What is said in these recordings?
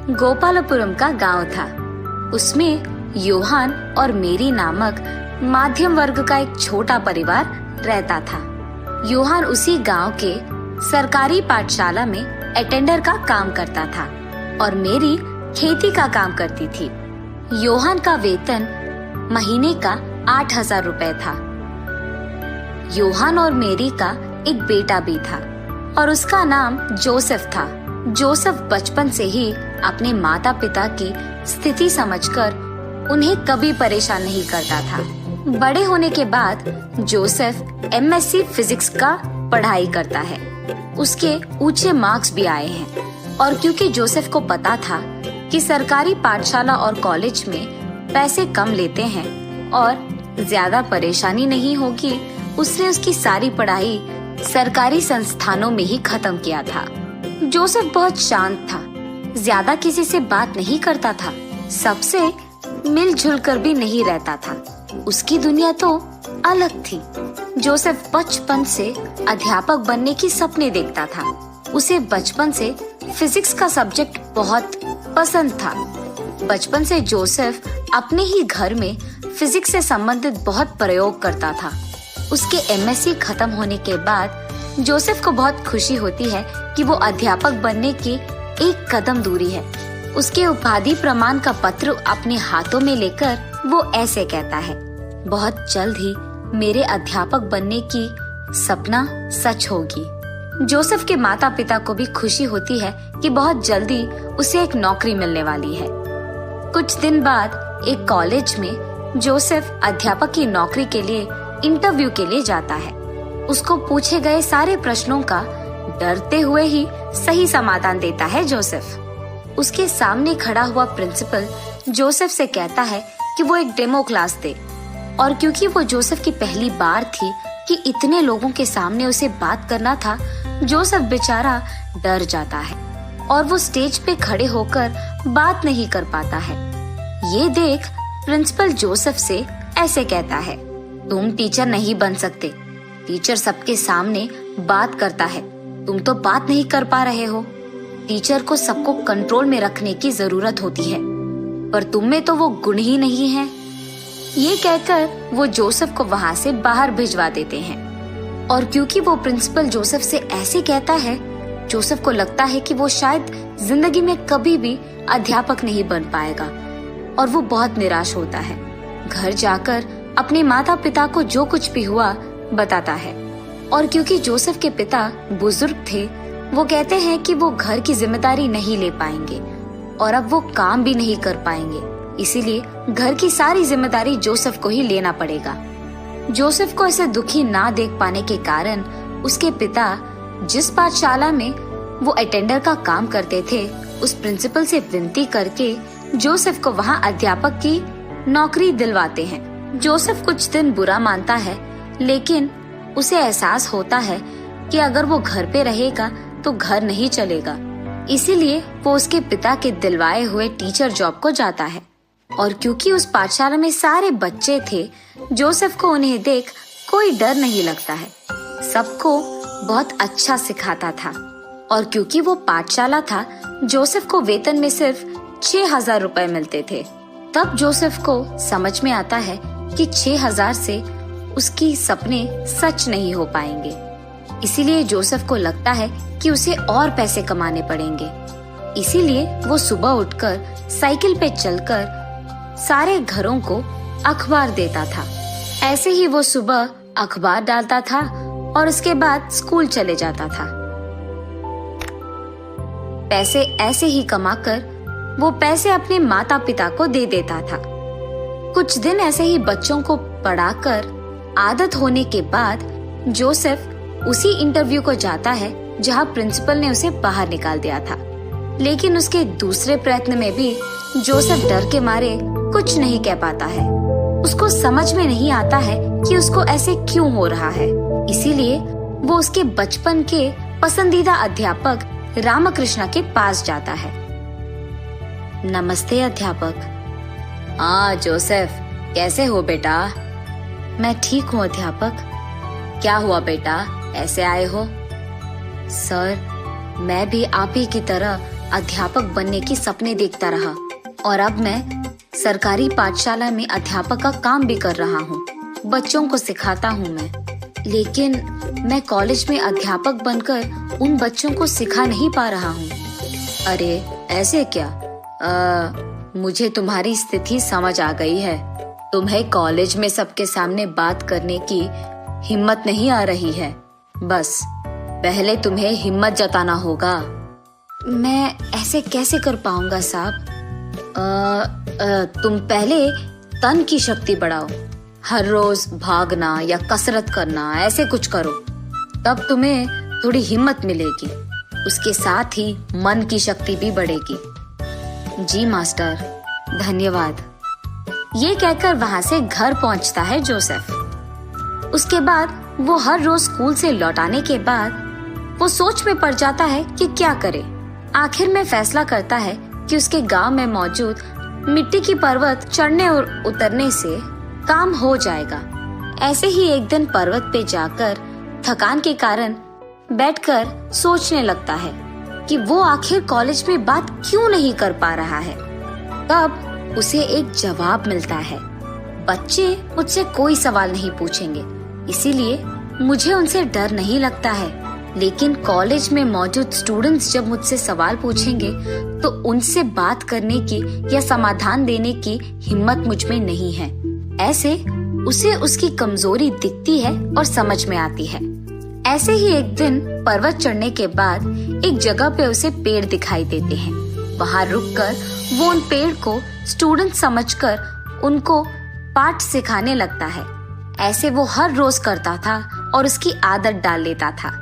गोपालपुरम का गांव था। उसमें योहान और मेरी नामक मध्यम वर्ग का एक छोटा परिवार रहता था। योहान उसी गांव के सरकारी पाठशाला में अटेंडर का काम करता था और मेरी खेती का काम करती थी। योहान का वेतन महीने का 8,000 रुपए था। योहान और मेरी का एक बेटा भी था और उसका नाम जोसेफ था। जोसेफ बचपन से ही अपने माता पिता की स्थिति समझकर उन्हें कभी परेशान नहीं करता था। बड़े होने के बाद जोसेफ एमएससी फिजिक्स का पढ़ाई करता है। उसके ऊंचे मार्क्स भी आए हैं और क्योंकि जोसेफ को पता था कि सरकारी पाठशाला और कॉलेज में पैसे कम लेते हैं और ज्यादा परेशानी नहीं होगी, उसने उसकी सारी पढ़ाई सरकारी संस्थानों में ही खत्म किया था। जोसेफ बहुत शांत था, ज्यादा किसी से बात नहीं करता था, सबसे मिलजुल कर भी नहीं रहता था। उसकी दुनिया तो अलग थी। जोसेफ बचपन से अध्यापक बनने की सपने देखता था। उसे बचपन से फिजिक्स का सब्जेक्ट बहुत पसंद था। बचपन से जोसेफ अपने ही घर में फिजिक्स से संबंधित बहुत प्रयोग करता था। उसके एमएससी खत्म होने के बाद जोसेफ को बहुत खुशी होती है कि वो अध्यापक बनने की एक कदम दूरी है। उसके उपाधि प्रमाण का पत्र अपने हाथों में लेकर वो ऐसे कहता है, बहुत जल्द ही मेरे अध्यापक बनने की सपना सच होगी। जोसेफ के माता पिता को भी खुशी होती है कि बहुत जल्दी उसे एक नौकरी मिलने वाली है। कुछ दिन बाद एक कॉलेज में जोसेफ अध्यापक की नौकरी के लिए इंटरव्यू के लिए जाता है। उसको पूछे गए सारे प्रश्नों का डरते हुए ही सही समाधान देता है जोसेफ। उसके सामने खड़ा हुआ प्रिंसिपल जोसेफ से कहता है कि वो एक डेमो क्लास दे और क्योंकि वो जोसेफ की पहली बार थी कि इतने लोगों के सामने उसे बात करना था, जोसेफ बेचारा डर जाता है और वो स्टेज पे खड़े होकर बात नहीं कर पाता है। ये देख प्रिंसिपल जोसेफ से ऐसे कहता है, तुम टीचर नहीं बन सकते। टीचर सबके सामने बात करता है, तुम तो बात नहीं कर पा रहे हो। टीचर को सबको कंट्रोल में रखने की जरूरत होती है, पर तुम में तो वो गुण ही नहीं है। ये कहकर वो जोसेफ को वहाँ से बाहर भिजवा देते हैं और क्योंकि वो प्रिंसिपल जोसेफ से ऐसे कहता है, जोसेफ को लगता है कि वो शायद जिंदगी में कभी भी अध्यापक नहीं बन पाएगा और वो बहुत निराश होता है। घर जाकर अपने माता पिता को जो कुछ भी हुआ बताता है और क्योंकि जोसेफ के पिता बुजुर्ग थे, वो कहते हैं कि वो घर की जिम्मेदारी नहीं ले पाएंगे और अब वो काम भी नहीं कर पाएंगे, इसीलिए घर की सारी जिम्मेदारी जोसेफ को ही लेना पड़ेगा। जोसेफ को ऐसे दुखी ना देख पाने के कारण उसके पिता जिस पाठशाला में वो अटेंडर का काम करते थे, उस प्रिंसिपल से विनती करके जोसेफ को वहाँ अध्यापक की नौकरी दिलवाते हैं। जोसेफ कुछ दिन बुरा मानता है, लेकिन उसे एहसास होता है कि अगर वो घर पे रहेगा तो घर नहीं चलेगा, इसीलिए वो उसके पिता के दिलवाए हुए टीचर जॉब को जाता है। और क्योंकि उस पाठशाला में सारे बच्चे थे, जोसेफ को उन्हें देख कोई डर नहीं लगता है। सबको बहुत अच्छा सिखाता था और क्योंकि वो पाठशाला था, जोसेफ को वेतन में सिर्फ 6,000 रुपए मिलते थे। तब जोसेफ को समझ में आता है कि 6,000 से उसकी सपने सच नहीं हो पाएंगे, इसीलिए जोसेफ को लगता है कि उसे और पैसे कमाने पड़ेंगे। इसीलिए वो सुबह उठकर साइकिल पे चलकर सारे घरों को अखबार देता था। ऐसे ही वो सुबह अखबार डालता था और उसके बाद स्कूल चले जाता था। पैसे ऐसे ही कमाकर वो पैसे अपने माता पिता को दे देता था। कुछ दिन ऐसे ही बच्चों को पढ़ाकर आदत होने के बाद जोसेफ उसी इंटरव्यू को जाता है जहां प्रिंसिपल ने उसे बाहर निकाल दिया था। लेकिन उसके दूसरे प्रयत्न में भी जोसेफ डर के मारे कुछ नहीं कह पाता है। उसको समझ में नहीं आता है कि उसको ऐसे क्यों हो रहा है, इसीलिए वो उसके बचपन के पसंदीदा अध्यापक रामकृष्ण के पास जाता है। नमस्ते अध्यापक। हाँ जोसेफ, कैसे हो बेटा? मैं ठीक हूँ अध्यापक। क्या हुआ बेटा, ऐसे आए हो? सर, मैं भी आप ही की तरह अध्यापक बनने के सपने देखता रहा और अब मैं सरकारी पाठशाला में अध्यापक का काम भी कर रहा हूँ। बच्चों को सिखाता हूँ मैं, लेकिन मैं कॉलेज में अध्यापक बनकर उन बच्चों को सिखा नहीं पा रहा हूँ। अरे ऐसे क्या? मुझे तुम्हारी स्थिति समझ आ गई है। तुम्हें कॉलेज में सबके सामने बात करने की हिम्मत नहीं आ रही है। बस पहले तुम्हें हिम्मत जताना होगा। मैं ऐसे कैसे कर पाऊंगा साहब? तुम पहले तन की शक्ति बढ़ाओ। हर रोज भागना या कसरत करना, ऐसे कुछ करो, तब तुम्हें थोड़ी हिम्मत मिलेगी। उसके साथ ही मन की शक्ति भी बढ़ेगी। जी मास्टर, धन्यवाद। ये कहकर वहां से घर पहुंचता है जोसेफ। उसके बाद वो हर रोज स्कूल से लौटाने के बाद वो सोच में पड़ जाता है कि क्या करे। आखिर में फैसला करता है कि उसके गांव में मौजूद मिट्टी की पर्वत चढ़ने और उतरने से काम हो जाएगा। ऐसे ही एक दिन पर्वत पे जाकर थकान के कारण बैठकर सोचने लगता है कि वो आखिर कॉलेज में बात क्यों नहीं कर पा रहा है। तब उसे एक जवाब मिलता है, बच्चे मुझसे कोई सवाल नहीं पूछेंगे, इसीलिए मुझे उनसे डर नहीं लगता है। लेकिन कॉलेज में मौजूद स्टूडेंट्स जब मुझसे सवाल पूछेंगे तो उनसे बात करने की या समाधान देने की हिम्मत मुझ में नहीं है। ऐसे उसे उसकी कमजोरी दिखती है और समझ में आती है। ऐसे ही एक दिन पर्वत चढ़ने के बाद एक जगह पे उसे पेड़ दिखाई देते हैं। वहाँ रुककर वो उन पेड़ को स्टूडेंट समझकर उनको पाठ सिखाने लगता है। ऐसे वो हर रोज करता था और उसकी आदत डाल लेता था।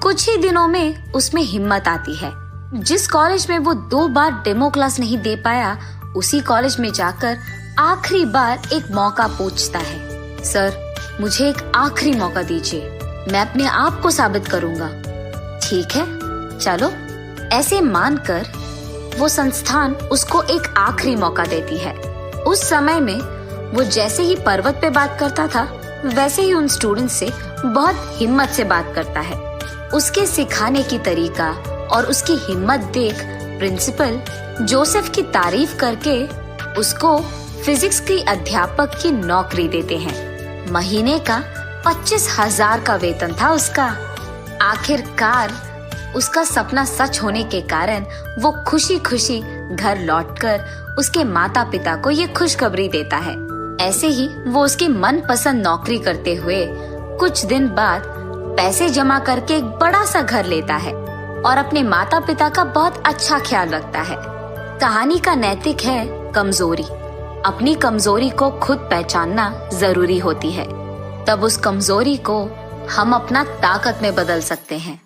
कुछ ही दिनों में उसमें हिम्मत आती है। जिस कॉलेज में वो 2 बार डेमो क्लास नहीं दे पाया, उसी कॉलेज में जाकर आखिरी बार एक मौका पूछता है। सर, मुझे एक आखिरी मौका दीजिए, मैं अपने आप को साबित करूंगा। ठीक है, चलो। ऐसे मानकर वो संस्थान उसको एक आखिरी मौका देती है। उस समय में वो जैसे ही पर्वत पे बात करता था, वैसे ही उन स्टूडेंट से बहुत हिम्मत से बात करता है। उसके सिखाने की तरीका और उसकी हिम्मत देख प्रिंसिपल जोसेफ की तारीफ करके उसको फिजिक्स की अध्यापक की नौकरी देते हैं। महीने का 25,000 का वेतन था उसका। आखिरकार उसका सपना सच होने के कारण वो खुशी खुशी घर लौटकर उसके माता पिता को ये खुशखबरी देता है। ऐसे ही वो उसकी मनपसंद नौकरी करते हुए कुछ दिन बाद पैसे जमा करके एक बड़ा सा घर लेता है और अपने माता पिता का बहुत अच्छा ख्याल रखता है। कहानी का नैतिक है कमजोरी। अपनी कमजोरी को खुद पहचानना जरूरी होती है, तब उस कमजोरी को हम अपना ताकत में बदल सकते हैं।